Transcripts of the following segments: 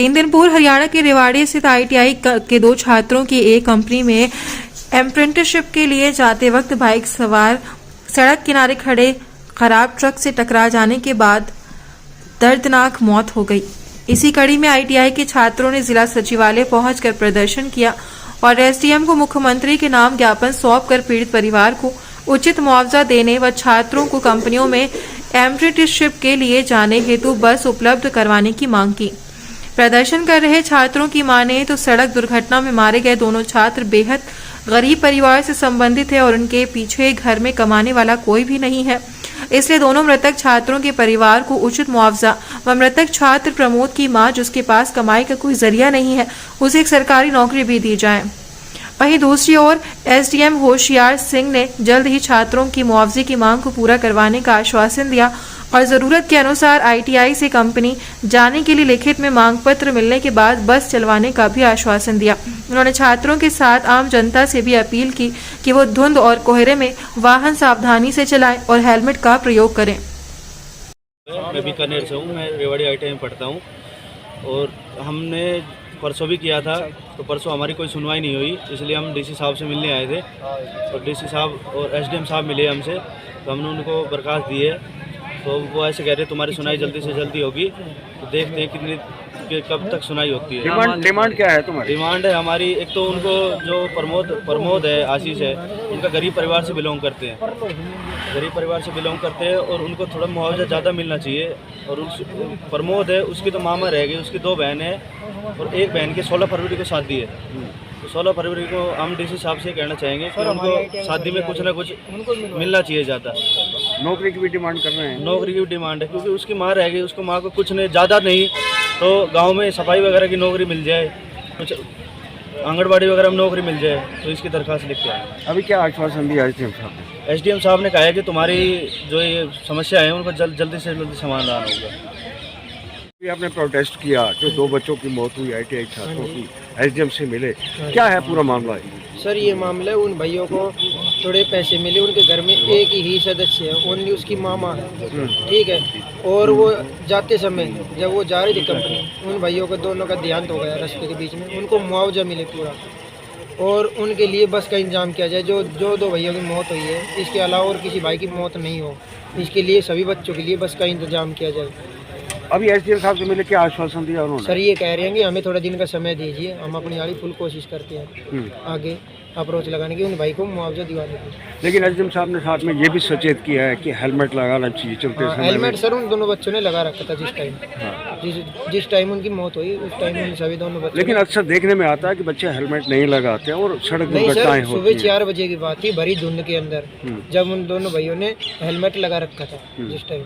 3 दिन पूर्व हरियाणा के रेवाड़ी स्थित आईटीआई के 2 छात्रों की एक कंपनी में अप्रेंटिसशिप के लिए जाते वक्त बाइक सवार सड़क किनारे खड़े खराब ट्रक से टकरा जाने के बाद दर्दनाक मौत हो गई। इसी कड़ी में आईटीआई के छात्रों ने जिला सचिवालय पहुंचकर प्रदर्शन किया और एसडीएम को मुख्यमंत्री के नाम ज्ञापन सौंपकर पीड़ित परिवार को उचित मुआवजा देने व छात्रों को कंपनियों में अप्रेंटिसशिप के लिए जाने हेतु बस उपलब्ध करवाने की मांग की। प्रदर्शन कर रहे छात्रों की माने तो सड़क दुर्घटना में मारे गए दोनों छात्र बेहद गरीब परिवार से संबंधित है और उनके पीछे घर में कमाने वाला कोई भी नहीं है। इसलिए दोनों मृतक छात्रों के परिवार को उचित मुआवजा व मृतक छात्र प्रमोद की मां जिसके पास कमाई का कोई जरिया नहीं है उसे एक सरकारी नौकरी भी दी जाए। वहीं दूसरी ओर एसडीएम होशियार सिंह ने जल्द ही छात्रों की मुआवजे की मांग को पूरा करवाने का आश्वासन दिया और जरूरत के अनुसार आईटीआई से कंपनी जाने के लिए लिखित में मांग पत्र मिलने के बाद बस चलवाने का भी आश्वासन दिया। उन्होंने छात्रों के साथ आम जनता से भी अपील की कि वो धुंध और कोहरे में वाहन सावधानी से चलाएं और हेलमेट का प्रयोग करें। मैं बीकानेर से हूँ, मैं रेवाड़ी आईटीआई में पढ़ता हूँ और हमने परसों भी किया था, तो परसों हमारी कोई सुनवाई नहीं हुई, इसलिए हम डीसी साहब से मिलने आए थे और डीसी साहब और एसडीएम साहब मिले हमसे, तो हमने उनको बर्खास्त दी है। तो वो ऐसे कह रहे तुम्हारी सुनाई जल्दी से जल्दी होगी, तो देखते हैं कितनी कब तक सुनाई होती है। डिमांड क्या है तुम्हारी? डिमांड है हमारी, एक तो उनको जो प्रमोद है, आशीष है, उनका गरीब परिवार से बिलोंग करते हैं, गरीब परिवार से बिलोंग करते हैं और उनको थोड़ा मुआवजा ज़्यादा मिलना चाहिए। और उस प्रमोद है, उसकी तो मामा रह गई, उसकी 2 बहनें हैं और एक बहन की 16 फरवरी को शादी है। तो 16 फरवरी को हम डीसी साहब से कहना चाहेंगे कि उनको शादी में कुछ ना कुछ मिलना चाहिए ज़्यादा। नौकरी की भी डिमांड कर रहे हैं? नौकरी की भी डिमांड है, क्योंकि उसकी माँ रह गई, उसको माँ को कुछ नहीं, ज़्यादा नहीं तो गांव में सफाई वगैरह की नौकरी मिल जाए, कुछ आंगनबाड़ी वगैरह में नौकरी मिल जाए, तो इसकी दरख्वास्त लिख के आए। अभी क्या आश्वासन दिया एसडीएम साहब ने? एसडीएम साहब ने कहा है कि तुम्हारी जो ये समस्या है उनको जल्दी से जल्दी समाधान होगा। अभी आपने प्रोटेस्ट किया, जो 2 बच्चों की मौत हुई आईटीआई छात्रों की, एसडीएम से मिले, क्या है पूरा मामला? सर ये मामला है, उन भाइयों को थोड़े पैसे मिले, उनके घर में एक ही सदस्य है, ओनली उसकी मामा है, ठीक है, और वो जाते समय जब वो जा रही थी कंपनी, उन भाइयों को दोनों का देहांत हो गया रास्ते के बीच में, उनको मुआवजा मिले पूरा और उनके लिए बस का इंतजाम किया जाए। जो 2 भाइयों की मौत हुई है, इसके अलावा और किसी भाई की मौत नहीं हो, इसके लिए सभी बच्चों के लिए बस का इंतजाम किया जाए। अभी एसडीएम साहब से मिले, क्या आश्वासन दिया उन्होंने? सर ये कह रहे हैं कि हमें थोड़ा दिन का समय दीजिए, हम अपनी सारी फुल कोशिश करते हैं आगे अप्रोच लगाने की, उन भाई को मुआवजा दिवाने की। लेकिन एसडीएम साहब ने साथ में ये भी सचेत किया है कि हेलमेट लगाना चाहिए चलते समय। हेलमेट सर उन दोनों बच्चों ने लगा रखा था जिस टाइम उनकी मौत हुई, उस टाइम उन सभी दोनों बच्चों। लेकिन अक्सर देखने में आता है कि बच्चे हेलमेट नहीं लगाते और सड़क नहीं दुर्घटनाएं सर, होती सुबह हैं। 4 बजे की बात थी, भरी धुंध के अंदर, जब उन दोनों भाइयों ने हेलमेट लगा रखा था जिस टाइम।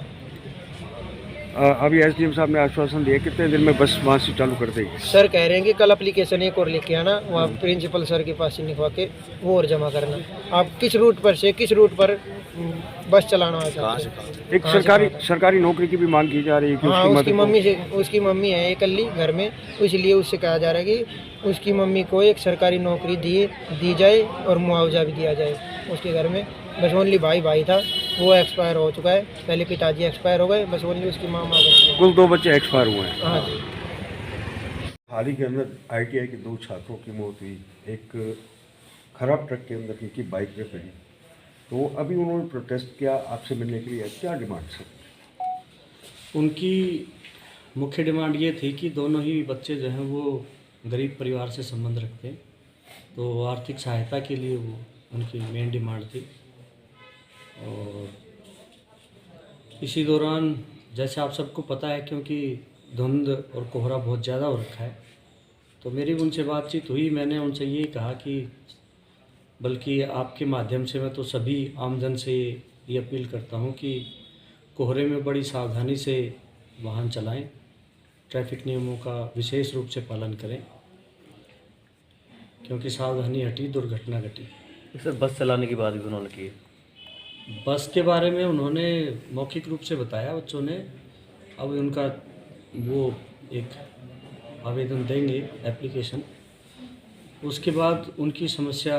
अभी एसडीएम साहब ने आश्वासन दिया कितने दिन में बस वहाँ से चालू कर देगी? सर कह रहे हैं कि कल एप्लीकेशन एक और लेके आना, वहाँ प्रिंसिपल सर के पास से लिखवा के वो और जमा करना। आप किस रूट पर बस चलाना है? एक सरकारी नौकरी की भी मांग की जा रही है कि हाँ, उसकी मम्मी है इकल्ली घर में, इसलिए उससे कहा जा रहा है कि उसकी मम्मी को एक सरकारी नौकरी दी जाए और मुआवजा भी दिया जाए उसके घर में। बस ओनली भाई था, वो एक्सपायर हो चुका है, पहले पिताजी एक्सपायर हो गए, बस ओनली उसकी मामा बची। कुल 2 बच्चे एक्सपायर हुए हैं। हाँ जी। हाल ही के अंदर आईटीआई के 2 छात्रों की मौत हुई, एक खराब ट्रक के अंदर उनकी बाइक में पड़ी, तो अभी उन्होंने प्रोटेस्ट किया आपसे मिलने के लिए, क्या डिमांड है? उनकी मुख्य डिमांड ये थी कि दोनों ही बच्चे जो हैं वो गरीब परिवार से संबंध रखते हैं, तो आर्थिक सहायता के लिए वो उनकी मेन डिमांड थी। और इसी दौरान जैसे आप सबको पता है, क्योंकि धुंध और कोहरा बहुत ज़्यादा हो रखा है, तो मेरी उनसे बातचीत हुई। मैंने उनसे ये कहा कि बल्कि आपके माध्यम से मैं तो सभी आमजन से ये अपील करता हूँ कि कोहरे में बड़ी सावधानी से वाहन चलाएं, ट्रैफिक नियमों का विशेष रूप से पालन करें, क्योंकि सावधानी हटी दुर्घटना घटी। सर बस चलाने की बात भी उन्होंने की, बस के बारे में उन्होंने मौखिक रूप से बताया बच्चों ने। अब उनका वो एक आवेदन देंगे एप्लीकेशन, उसके बाद उनकी समस्या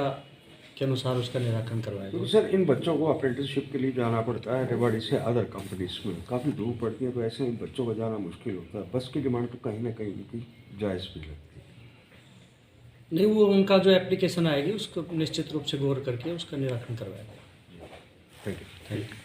के अनुसार उसका निराकरण करवाया क्योंकि जाए। सर इन बच्चों को अप्रेंटिसशिप के लिए जाना पड़ता है रेवाड़ी से अदर कंपनीज में, काफ़ी दूर पड़ती है, तो ऐसे इन बच्चों का जाना मुश्किल होता है। बस की डिमांड तो कहीं ना कहीं उनकी जायज़ भी लगती है। नहीं, वो उनका जो एप्लीकेशन आएगी उसको निश्चित रूप से गौर करके उसका निराकरण करवाया जाए। Thank you. Thank you.